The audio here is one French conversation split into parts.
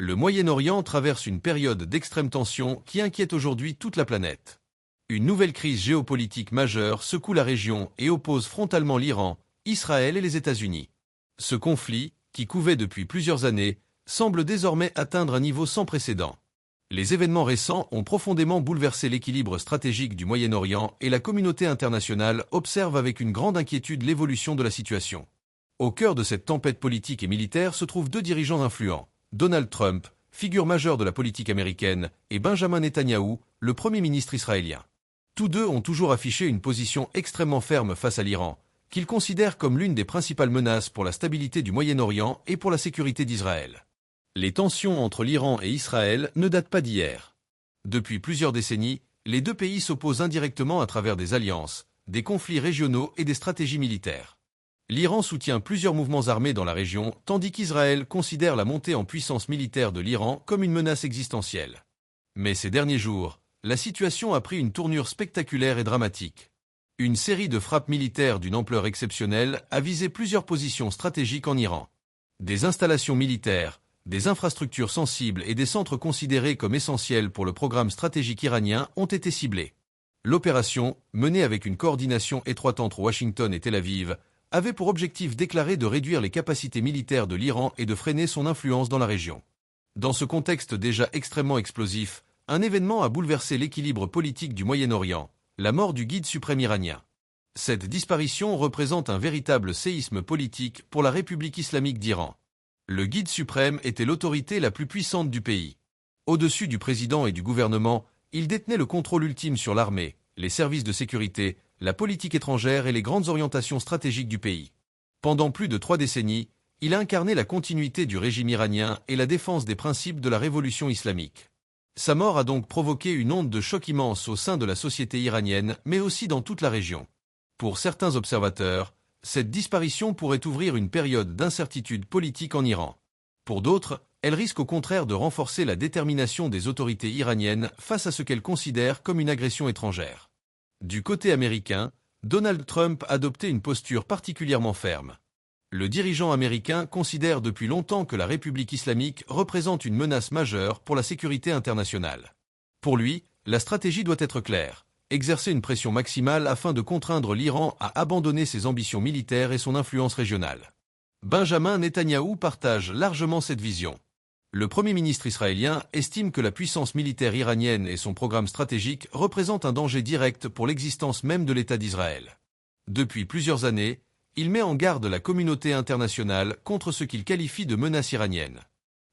Le Moyen-Orient traverse une période d'extrême tension qui inquiète aujourd'hui toute la planète. Une nouvelle crise géopolitique majeure secoue la région et oppose frontalement l'Iran, Israël et les États-Unis. Ce conflit, qui couvait depuis plusieurs années, semble désormais atteindre un niveau sans précédent. Les événements récents ont profondément bouleversé l'équilibre stratégique du Moyen-Orient et la communauté internationale observe avec une grande inquiétude l'évolution de la situation. Au cœur de cette tempête politique et militaire se trouvent deux dirigeants influents, Donald Trump, figure majeure de la politique américaine, et Benjamin Netanyahou, le Premier ministre israélien. Tous deux ont toujours affiché une position extrêmement ferme face à l'Iran, qu'ils considèrent comme l'une des principales menaces pour la stabilité du Moyen-Orient et pour la sécurité d'Israël. Les tensions entre l'Iran et Israël ne datent pas d'hier. Depuis plusieurs décennies, les deux pays s'opposent indirectement à travers des alliances, des conflits régionaux et des stratégies militaires. L'Iran soutient plusieurs mouvements armés dans la région, tandis qu'Israël considère la montée en puissance militaire de l'Iran comme une menace existentielle. Mais ces derniers jours, la situation a pris une tournure spectaculaire et dramatique. Une série de frappes militaires d'une ampleur exceptionnelle a visé plusieurs positions stratégiques en Iran. Des installations militaires, des infrastructures sensibles et des centres considérés comme essentiels pour le programme stratégique iranien ont été ciblés. L'opération, menée avec une coordination étroite entre Washington et Tel Aviv, avait pour objectif déclaré de réduire les capacités militaires de l'Iran et de freiner son influence dans la région. Dans ce contexte déjà extrêmement explosif, un événement a bouleversé l'équilibre politique du Moyen-Orient, la mort du guide suprême iranien. Cette disparition représente un véritable séisme politique pour la République islamique d'Iran. Le guide suprême était l'autorité la plus puissante du pays. Au-dessus du président et du gouvernement, il détenait le contrôle ultime sur l'armée, les services de sécurité, la politique étrangère et les grandes orientations stratégiques du pays. Pendant plus de 3 décennies, il a incarné la continuité du régime iranien et la défense des principes de la révolution islamique. Sa mort a donc provoqué une onde de choc immense au sein de la société iranienne, mais aussi dans toute la région. Pour certains observateurs, cette disparition pourrait ouvrir une période d'incertitude politique en Iran. Pour d'autres, elle risque au contraire de renforcer la détermination des autorités iraniennes face à ce qu'elles considèrent comme une agression étrangère. Du côté américain, Donald Trump adoptait une posture particulièrement ferme. Le dirigeant américain considère depuis longtemps que la République islamique représente une menace majeure pour la sécurité internationale. Pour lui, la stratégie doit être claire. Exercer une pression maximale afin de contraindre l'Iran à abandonner ses ambitions militaires et son influence régionale. Benjamin Netanyahou partage largement cette vision. Le Premier ministre israélien estime que la puissance militaire iranienne et son programme stratégique représentent un danger direct pour l'existence même de l'État d'Israël. Depuis plusieurs années, il met en garde la communauté internationale contre ce qu'il qualifie de menace iranienne.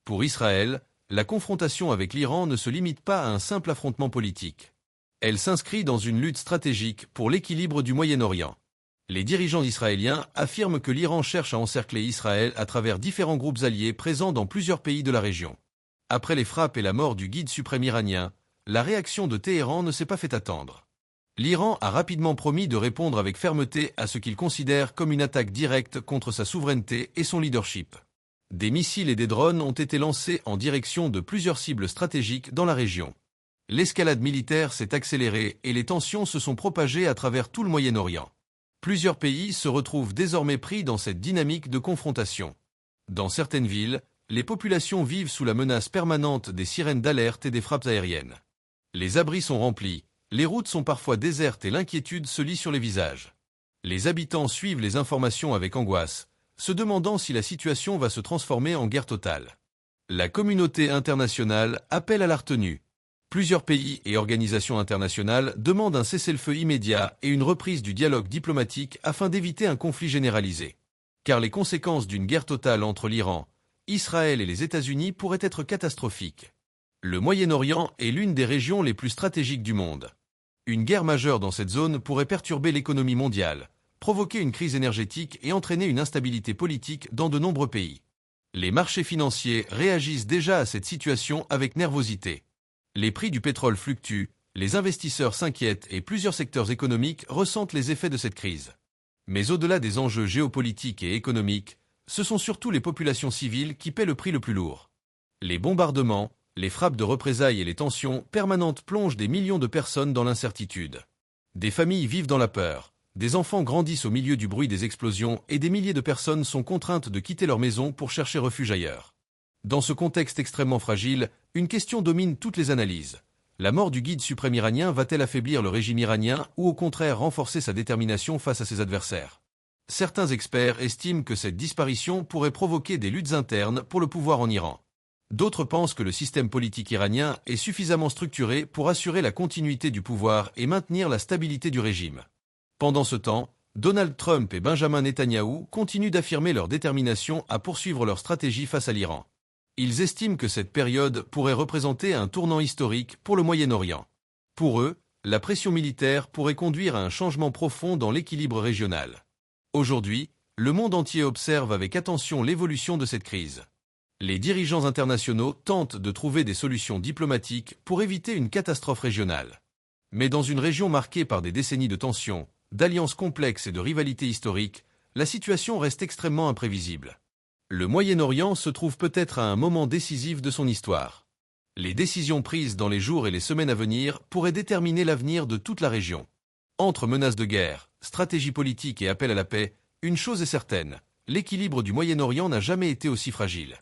Pour Israël, la confrontation avec l'Iran ne se limite pas à un simple affrontement politique. Elle s'inscrit dans une lutte stratégique pour l'équilibre du Moyen-Orient. Les dirigeants israéliens affirment que l'Iran cherche à encercler Israël à travers différents groupes alliés présents dans plusieurs pays de la région. Après les frappes et la mort du guide suprême iranien, la réaction de Téhéran ne s'est pas fait attendre. L'Iran a rapidement promis de répondre avec fermeté à ce qu'il considère comme une attaque directe contre sa souveraineté et son leadership. Des missiles et des drones ont été lancés en direction de plusieurs cibles stratégiques dans la région. L'escalade militaire s'est accélérée et les tensions se sont propagées à travers tout le Moyen-Orient. Plusieurs pays se retrouvent désormais pris dans cette dynamique de confrontation. Dans certaines villes, les populations vivent sous la menace permanente des sirènes d'alerte et des frappes aériennes. Les abris sont remplis, les routes sont parfois désertes et l'inquiétude se lit sur les visages. Les habitants suivent les informations avec angoisse, se demandant si la situation va se transformer en guerre totale. La communauté internationale appelle à la retenue. Plusieurs pays et organisations internationales demandent un cessez-le-feu immédiat et une reprise du dialogue diplomatique afin d'éviter un conflit généralisé. Car les conséquences d'une guerre totale entre l'Iran, Israël et les États-Unis pourraient être catastrophiques. Le Moyen-Orient est l'une des régions les plus stratégiques du monde. Une guerre majeure dans cette zone pourrait perturber l'économie mondiale, provoquer une crise énergétique et entraîner une instabilité politique dans de nombreux pays. Les marchés financiers réagissent déjà à cette situation avec nervosité. Les prix du pétrole fluctuent, les investisseurs s'inquiètent et plusieurs secteurs économiques ressentent les effets de cette crise. Mais au-delà des enjeux géopolitiques et économiques, ce sont surtout les populations civiles qui paient le prix le plus lourd. Les bombardements, les frappes de représailles et les tensions permanentes plongent des millions de personnes dans l'incertitude. Des familles vivent dans la peur, des enfants grandissent au milieu du bruit des explosions et des milliers de personnes sont contraintes de quitter leur maison pour chercher refuge ailleurs. Dans ce contexte extrêmement fragile, une question domine toutes les analyses. La mort du guide suprême iranien va-t-elle affaiblir le régime iranien ou au contraire renforcer sa détermination face à ses adversaires? Certains experts estiment que cette disparition pourrait provoquer des luttes internes pour le pouvoir en Iran. D'autres pensent que le système politique iranien est suffisamment structuré pour assurer la continuité du pouvoir et maintenir la stabilité du régime. Pendant ce temps, Donald Trump et Benjamin Netanyahou continuent d'affirmer leur détermination à poursuivre leur stratégie face à l'Iran. Ils estiment que cette période pourrait représenter un tournant historique pour le Moyen-Orient. Pour eux, la pression militaire pourrait conduire à un changement profond dans l'équilibre régional. Aujourd'hui, le monde entier observe avec attention l'évolution de cette crise. Les dirigeants internationaux tentent de trouver des solutions diplomatiques pour éviter une catastrophe régionale. Mais dans une région marquée par des décennies de tensions, d'alliances complexes et de rivalités historiques, la situation reste extrêmement imprévisible. Le Moyen-Orient se trouve peut-être à un moment décisif de son histoire. Les décisions prises dans les jours et les semaines à venir pourraient déterminer l'avenir de toute la région. Entre menaces de guerre, stratégie politique et appel à la paix, une chose est certaine, l'équilibre du Moyen-Orient n'a jamais été aussi fragile.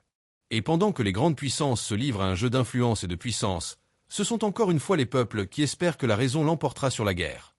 Et pendant que les grandes puissances se livrent à un jeu d'influence et de puissance, ce sont encore une fois les peuples qui espèrent que la raison l'emportera sur la guerre.